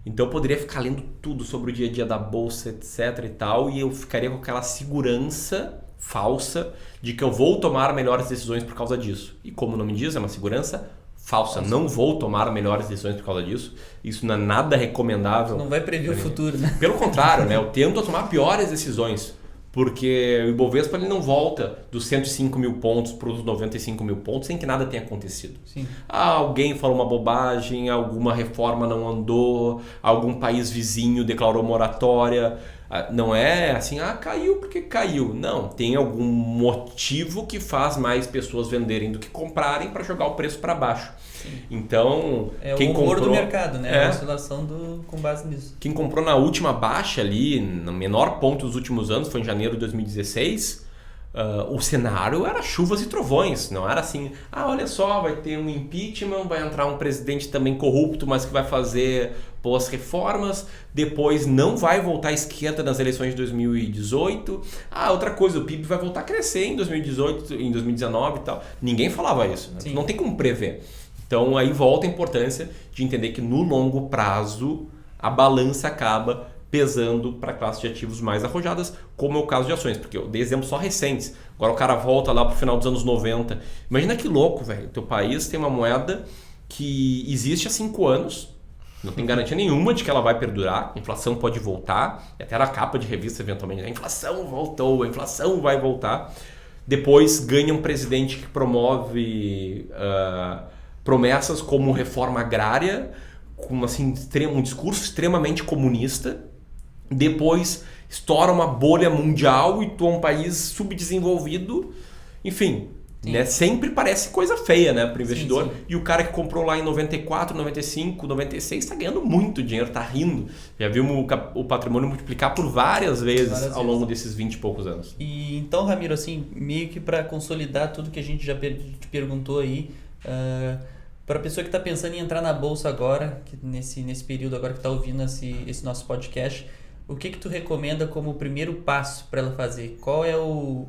Então eu poderia ficar lendo tudo sobre o dia a dia da bolsa, etc e tal, e eu ficaria com aquela segurança falsa de que eu vou tomar melhores decisões por causa disso. E como o nome diz, é uma segurança falsa. Não vou tomar melhores decisões por causa disso. Isso não é nada recomendável. Não vai prever o futuro, né? Pelo contrário, né? Eu tento tomar piores decisões. Porque o Ibovespa ele não volta dos 105 mil pontos para os 95 mil pontos sem que nada tenha acontecido. Sim. Alguém falou uma bobagem, alguma reforma não andou, algum país vizinho declarou moratória. Não é assim, caiu porque caiu. Não, tem algum motivo que faz mais pessoas venderem do que comprarem para jogar o preço para baixo. Sim. Então, quem comprou... do mercado, né? A oscilação com base nisso. Quem comprou na última baixa ali, no menor ponto dos últimos anos, foi em janeiro de 2016, o cenário era chuvas e trovões. Não era assim, olha só, vai ter um impeachment, vai entrar um presidente também corrupto, mas que vai fazer boas reformas, depois não vai voltar à esquerda nas eleições de 2018. Outra coisa, o PIB vai voltar a crescer em 2018, em 2019 e tal. Ninguém falava isso, né? Não tem como prever. Então aí volta a importância de entender que no longo prazo a balança acaba pesando para classes de ativos mais arrojadas, como é o caso de ações, porque eu dei exemplos só recentes. Agora o cara volta lá para o final dos anos 90. Imagina que louco, velho. O teu país tem uma moeda que existe há 5 anos, não tem garantia nenhuma de que ela vai perdurar, a inflação pode voltar, até era a capa de revista eventualmente, a inflação voltou, a inflação vai voltar. Depois ganha um presidente que promove promessas como reforma agrária, com assim, um discurso extremamente comunista. Depois estoura uma bolha mundial e tu é um país subdesenvolvido. Enfim, né? Sempre parece coisa feia, né, para o investidor. Sim. E o cara que comprou lá em 94, 95, 96 está ganhando muito dinheiro, está rindo. Já vimos o patrimônio multiplicar por várias vezes ao longo desses 20 e poucos anos. E então, Ramiro, assim, meio que para consolidar tudo que a gente já te perguntou aí, para a pessoa que está pensando em entrar na bolsa agora, que nesse período agora que está ouvindo esse nosso podcast, o que tu recomenda como primeiro passo para ela fazer? Qual é o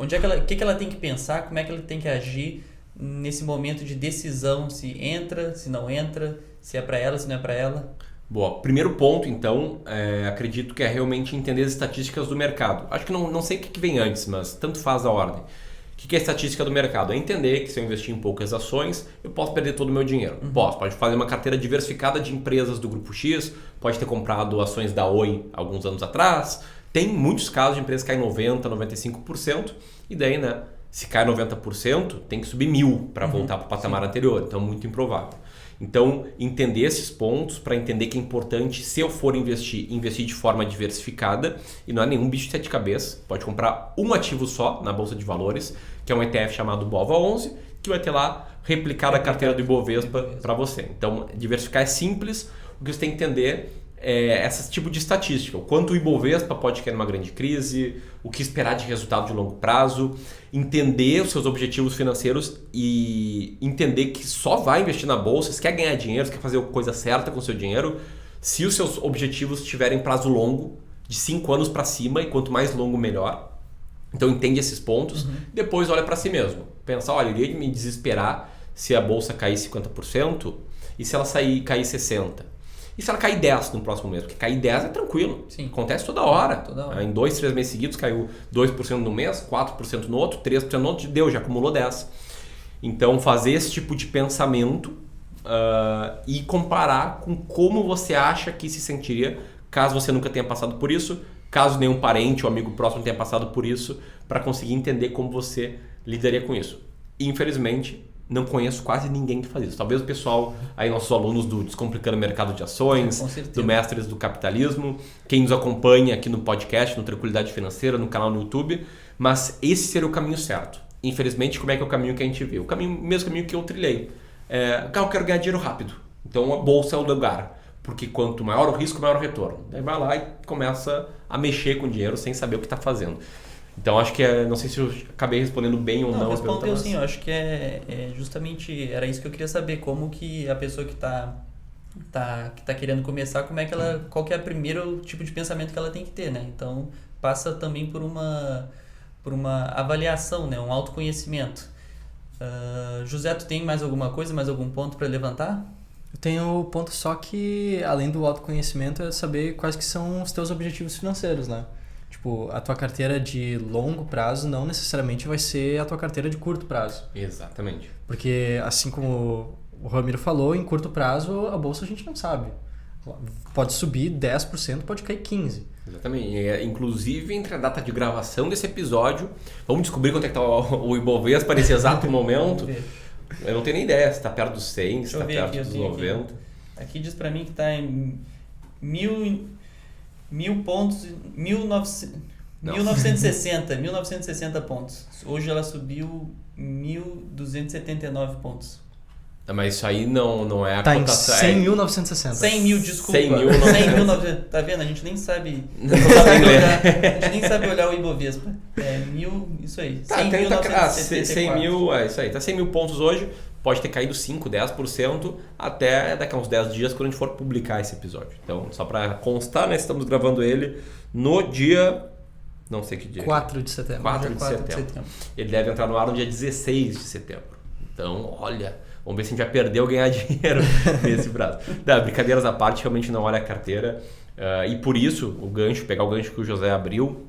que ela tem que pensar, como é que ela tem que agir nesse momento de decisão, se entra, se não entra, se é para ela, se não é para ela? Boa, primeiro ponto então, acredito que é realmente entender as estatísticas do mercado. Acho que não sei o que vem antes, mas tanto faz a ordem. que é a estatística do mercado? É entender que se eu investir em poucas ações, eu posso perder todo o meu dinheiro. Pode fazer uma carteira diversificada de empresas do Grupo X, pode ter comprado ações da Oi alguns anos atrás. Tem muitos casos de empresas que caem 90%, 95%, e daí, né, se cai 90%, tem que subir 1.000 para voltar para o patamar anterior, então muito improvável. Então, entender esses pontos para entender que é importante, se eu for investir de forma diversificada, e não é nenhum bicho de sete cabeças, pode comprar um ativo só na Bolsa de Valores, que é um ETF chamado BOVA11, que vai ter lá replicada a carteira do Ibovespa para você. Então, diversificar é simples, o que você tem que entender é esse tipo de estatística, o quanto o Ibovespa pode cair numa grande crise, o que esperar de resultado de longo prazo, entender os seus objetivos financeiros e entender que só vai investir na bolsa, se quer ganhar dinheiro, se quer fazer a coisa certa com o seu dinheiro, se os seus objetivos tiverem prazo longo, de 5 anos para cima, e quanto mais longo melhor. Então entende esses pontos, depois olha para si mesmo, pensa, olha, eu iria me desesperar se a bolsa cair 50% e se ela cair 60%. E se ela cair 10 no próximo mês? Porque cair 10 é tranquilo. Sim. Acontece toda hora. Toda hora. Em 2, 3 meses seguidos caiu 2% no mês, 4% no outro, 3% no outro, deu, já acumulou 10. Então fazer esse tipo de pensamento e comparar com como você acha que se sentiria caso você nunca tenha passado por isso, caso nenhum parente ou amigo próximo tenha passado por isso, para conseguir entender como você lidaria com isso. E, infelizmente, não conheço quase ninguém que faz isso. Talvez o pessoal, aí nossos alunos do Descomplicando o Mercado de Ações, do Mestres do Capitalismo, quem nos acompanha aqui no podcast, no Tranquilidade Financeira, no canal no YouTube, mas esse seria o caminho certo. Infelizmente, como é que é o caminho que a gente vê? O mesmo caminho que eu trilhei. Eu quero ganhar dinheiro rápido. Então a bolsa é o lugar. Porque quanto maior o risco, maior o retorno. Daí vai lá e começa a mexer com o dinheiro sem saber o que está fazendo. Então acho que não sei se eu acabei respondendo bem ou não. Respondeu sim, eu acho que é justamente, era isso que eu queria saber, como que a pessoa que tá querendo começar, qual que é o primeiro tipo de pensamento que ela tem que ter, né? Então passa também por uma avaliação, né? Um autoconhecimento. José, tu tem mais alguma coisa, mais algum ponto para levantar? Eu tenho ponto só que, além do autoconhecimento, é saber quais que são os teus objetivos financeiros, né? Tipo, a tua carteira de longo prazo não necessariamente vai ser a tua carteira de curto prazo. Exatamente. Porque, assim como o Ramiro falou, em curto prazo a bolsa a gente não sabe. Pode subir 10%, pode cair 15%. Exatamente. Inclusive, entre a data de gravação desse episódio, vamos descobrir quanto é que está o Ibovespa nesse exato momento. Eu não tenho nem ideia se está perto dos 100, se está perto dos 90. Aqui diz para mim que está em 1.000 pontos, 1960 pontos. Hoje ela subiu 1.279 pontos. Mas isso aí não é a cotação. Tá em 100.960. 100 mil, desculpa. 100.960. Tá vendo? A gente nem sabe. Não sabe ler. A gente nem sabe olhar o Ibovespa. Isso aí. 100 mil, isso aí. Tá 100 mil pontos hoje. Pode ter caído 5%, 10% até daqui a uns 10 dias quando a gente for publicar esse episódio. Então, só para constar, nós estamos gravando ele no dia... Não sei que dia. 4 de setembro. 4 de setembro. Ele deve entrar no ar no dia 16 de setembro. Então, olha... Vamos ver se a gente vai perder ou ganhar dinheiro nesse prazo. Brincadeiras à parte, realmente não olha a carteira. E por isso, pegar o gancho que o José abriu,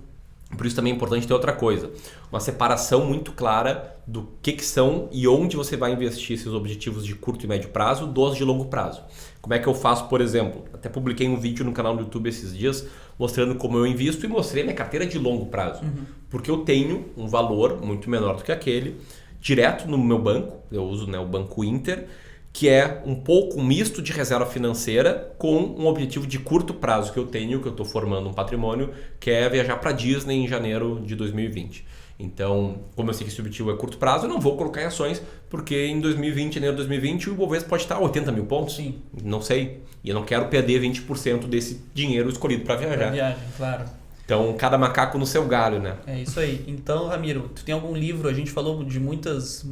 por isso também é importante ter outra coisa. Uma separação muito clara do que são e onde você vai investir esses objetivos de curto e médio prazo dos de longo prazo. Como é que eu faço, por exemplo? Até publiquei um vídeo no canal do YouTube esses dias mostrando como eu invisto e mostrei minha carteira de longo prazo. Porque eu tenho um valor muito menor do que aquele, direto no meu banco, eu uso, né, o Banco Inter, que é um pouco misto de reserva financeira com um objetivo de curto prazo que eu tenho, que eu estou formando um patrimônio, que é viajar para Disney em janeiro de 2020. Então, como eu sei que esse objetivo é curto prazo, eu não vou colocar em ações, porque em 2020, janeiro de 2020, o Ibovespa pode estar a 80 mil pontos. Sim. Não sei. E eu não quero perder 20% desse dinheiro escolhido para viajar. Para viagem, claro. Então, cada macaco no seu galho, né? É isso aí. Então, Ramiro, tu tem algum livro? A gente falou de muitos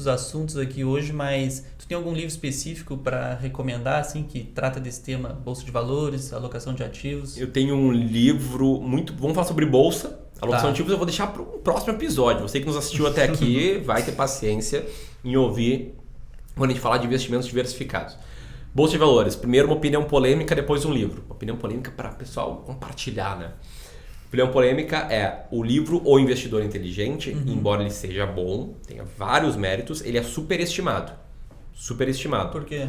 assuntos aqui hoje, mas tu tem algum livro específico para recomendar, assim, que trata desse tema, bolsa de valores, alocação de ativos? Eu tenho um livro muito... Vamos falar sobre bolsa. Alocação de ativos eu vou deixar para o próximo episódio. Você que nos assistiu até aqui vai ter paciência em ouvir quando a gente falar de investimentos diversificados. Bolsa de valores. Primeiro uma opinião polêmica, depois um livro. Uma opinião polêmica para o pessoal compartilhar, né? Opinião polêmica é o livro O Investidor Inteligente, embora ele seja bom, tenha vários méritos, ele é superestimado. Superestimado. Por quê?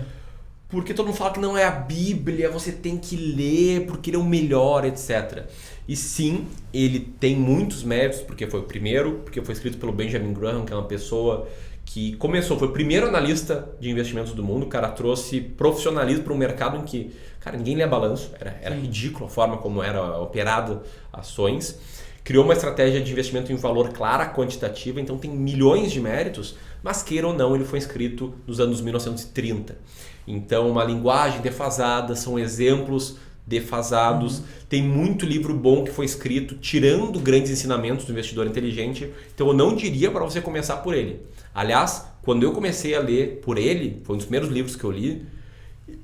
Porque todo mundo fala que não é a Bíblia, você tem que ler porque ele é o melhor, etc. E sim, ele tem muitos méritos, porque foi o primeiro, porque foi escrito pelo Benjamin Graham, que é uma pessoa que começou, foi o primeiro analista de investimentos do mundo, o cara trouxe profissionalismo para um mercado em que, cara, ninguém lia balanço, era ridículo a forma como era operado ações. Criou uma estratégia de investimento em valor clara, quantitativa, então tem milhões de méritos, mas queira ou não, ele foi escrito nos anos 1930. Então, uma linguagem defasada, são exemplos defasados. Tem muito livro bom que foi escrito tirando grandes ensinamentos do investidor inteligente. Então, eu não diria para você começar por ele. Aliás, quando eu comecei a ler por ele, foi um dos primeiros livros que eu li,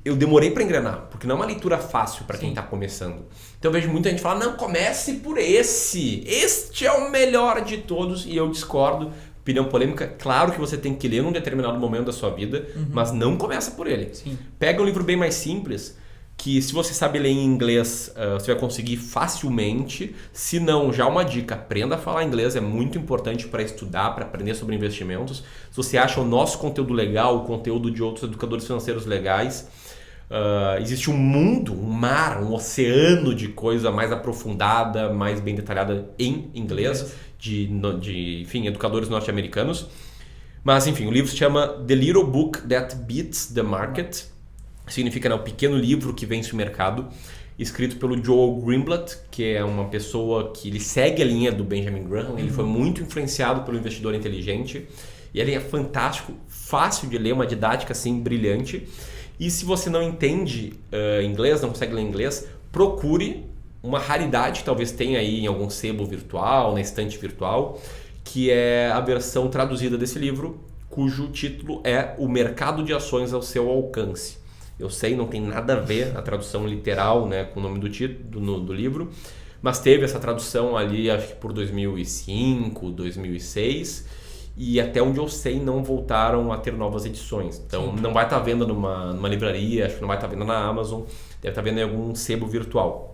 eu demorei para engrenar, porque não é uma leitura fácil para quem está começando. Então, eu vejo muita gente falar, não, comece por esse. Este é o melhor de todos, e eu discordo. Opinião polêmica, claro que você tem que ler num determinado momento da sua vida, mas não começa por ele. Sim. Pega um livro bem mais simples, que se você sabe ler em inglês, você vai conseguir facilmente. Se não, já uma dica, aprenda a falar inglês, é muito importante para estudar, para aprender sobre investimentos. Se você acha o nosso conteúdo legal, o conteúdo de outros educadores financeiros legais, existe um mundo, um mar, um oceano de coisa mais aprofundada, mais bem detalhada em inglês, enfim, educadores norte-americanos. Mas, enfim, o livro se chama The Little Book That Beats the Market. Significa, né, o pequeno livro que vence o mercado. Escrito pelo Joel Greenblatt, que é uma pessoa que ele segue a linha do Benjamin Graham. Ele foi muito influenciado pelo Investidor Inteligente. E ele é fantástico, fácil de ler, uma didática assim brilhante. E se você não entende inglês, não consegue ler inglês, procure uma raridade que talvez tenha aí em algum sebo virtual, na estante virtual, que é a versão traduzida desse livro, cujo título é O Mercado de Ações ao Seu Alcance. Eu sei, não tem nada a ver a tradução literal, né, com o nome do título do livro, mas teve essa tradução ali, acho que por 2005, 2006, e até onde eu sei não voltaram a ter novas edições. Então não vai estar vendo numa livraria, acho que não vai estar vendo na Amazon, deve estar vendo em algum sebo virtual.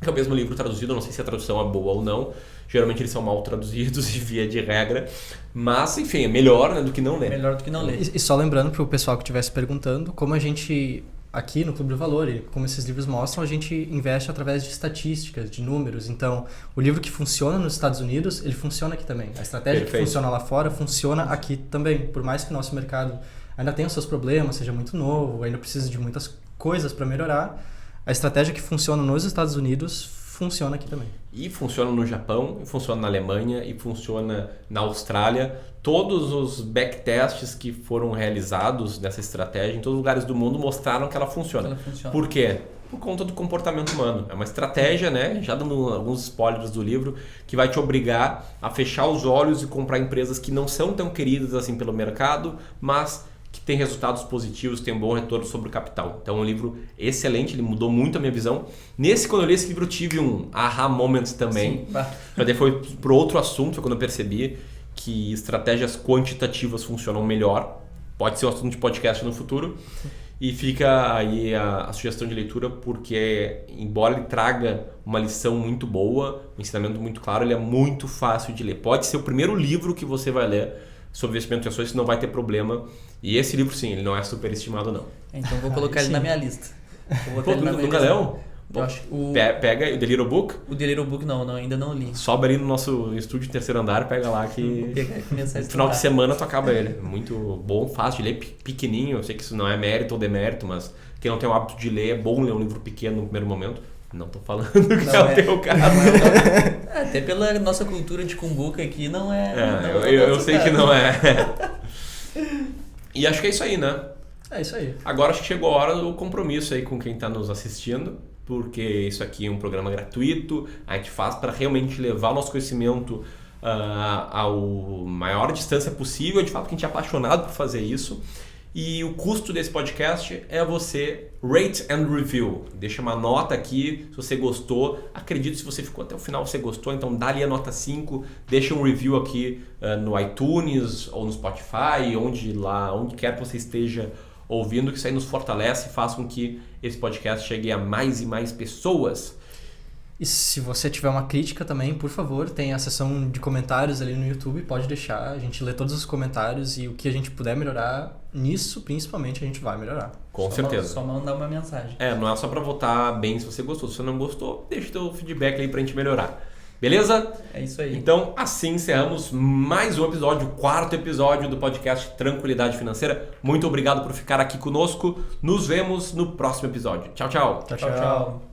É o mesmo livro traduzido, eu não sei se a tradução é boa ou não. Geralmente eles são mal traduzidos via de regra. Mas, enfim, é melhor, né, do que não ler. Melhor do que não ler. E só lembrando para o pessoal que estivesse perguntando, como a gente, aqui no Clube do Valor, e como esses livros mostram, a gente investe através de estatísticas, de números. Então, o livro que funciona nos Estados Unidos, ele funciona aqui também. A estratégia que funciona lá fora, funciona aqui também. Por mais que o nosso mercado ainda tenha os seus problemas, seja muito novo, ainda precisa de muitas coisas para melhorar, a estratégia que funciona nos Estados Unidos funciona aqui também. E funciona no Japão, e funciona na Alemanha, e funciona na Austrália. Todos os backtests que foram realizados nessa estratégia em todos os lugares do mundo mostraram que ela funciona. Por quê? Por conta do comportamento humano. É uma estratégia, né, já dando alguns spoilers do livro, que vai te obrigar a fechar os olhos e comprar empresas que não são tão queridas assim pelo mercado, mas que tem resultados positivos, tem um bom retorno sobre o capital. Então é um livro excelente, ele mudou muito a minha visão. Quando eu li esse livro, eu tive um aha moment também. Mas daí foi para outro assunto, foi quando eu percebi que estratégias quantitativas funcionam melhor. Pode ser um assunto de podcast no futuro. E fica aí a sugestão de leitura, porque embora ele traga uma lição muito boa, um ensinamento muito claro, ele é muito fácil de ler. Pode ser o primeiro livro que você vai ler sobre investimento em ações, que não vai ter problema. E esse livro, sim, ele não é superestimado, não. Então vou colocar ele na minha lista. Pô, nunca leu? Pega o The Little Book? O The Little Book não, ainda não li. Sobe ali no nosso estúdio de terceiro andar, pega lá que Vou pegar e começar a no final de semana tu acaba ele. Muito bom, fácil de ler, pequenininho. Eu sei que isso não é mérito ou demérito, mas quem não tem o hábito de ler, é bom ler um livro pequeno no primeiro momento. Não tô falando que é o teu caso. Até pela nossa cultura de cumbuca aqui, não é. Eu sei que não é. E acho que é isso aí, né? É isso aí. Agora acho que chegou a hora do compromisso aí com quem está nos assistindo, porque isso aqui é um programa gratuito, a gente faz para realmente levar o nosso conhecimento ao maior distância possível, de fato que a gente é apaixonado por fazer isso. E o custo desse podcast é você rate and review. Deixa uma nota aqui se você gostou. Acredito, se você ficou até o final, você gostou, então dá ali a nota 5. Deixa um review aqui no iTunes ou no Spotify, onde quer que você esteja ouvindo, que isso aí nos fortalece e faz com que esse podcast chegue a mais e mais pessoas. E se você tiver uma crítica também, por favor, tem a seção de comentários ali no YouTube, pode deixar, a gente lê todos os comentários e o que a gente puder melhorar, nisso principalmente a gente vai melhorar. Com certeza. Só mandar uma mensagem. Não é só pra votar bem se você gostou. Se você não gostou, deixa teu feedback aí pra gente melhorar. Beleza? É isso aí. Então, assim encerramos mais um episódio, o 4º episódio do podcast Tranquilidade Financeira. Muito obrigado por ficar aqui conosco. Nos vemos no próximo episódio. Tchau, tchau. Tchau.